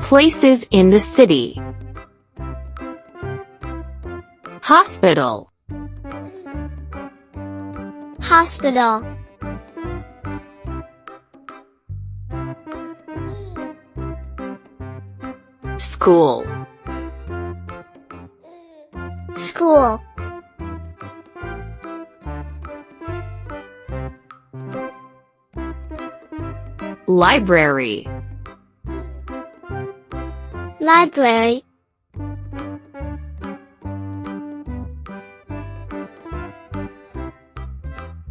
Places in the city. Hospital. Hospital. School. School. Library. Library.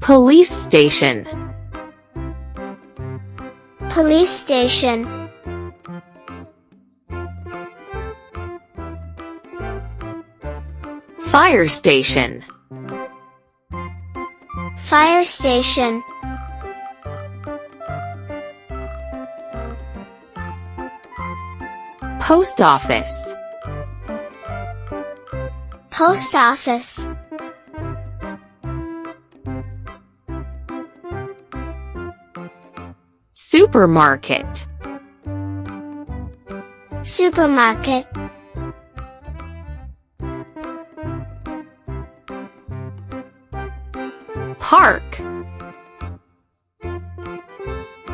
Police station. Police station. Fire station. Fire station. Post office. Post office. Supermarket. Supermarket. Park.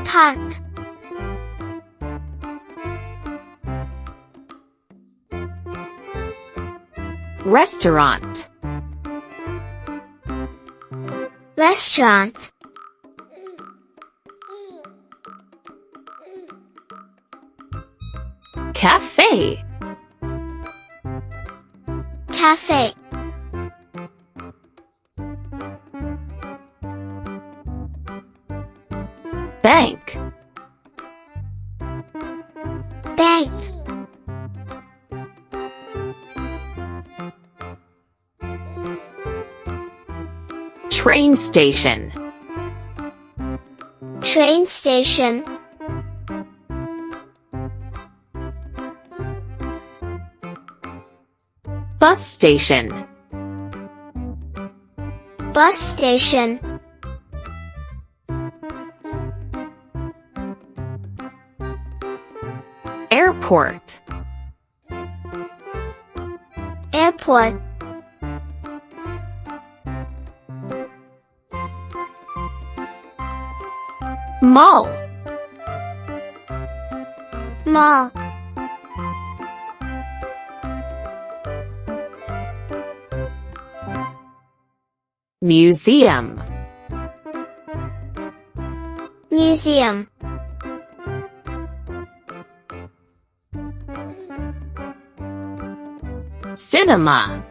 Park. Restaurant. Restaurant. Cafe. Cafe. Bank. Bank. Train station. Train station. Bus station. Bus station. Airport. Airport. Mall. Mall. Museum. Museum. Cinema.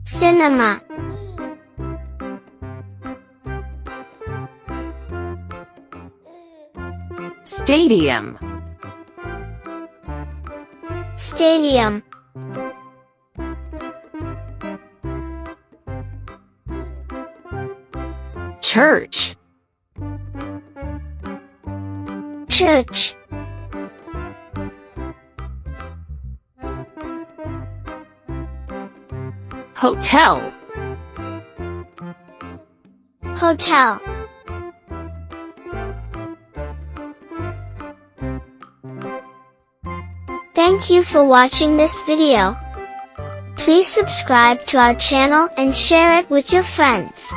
Cinema. Stadium. Stadium. Church. Church. Hotel. Hotel. Thank you for watching this video. Please subscribe to our channel and share it with your friends.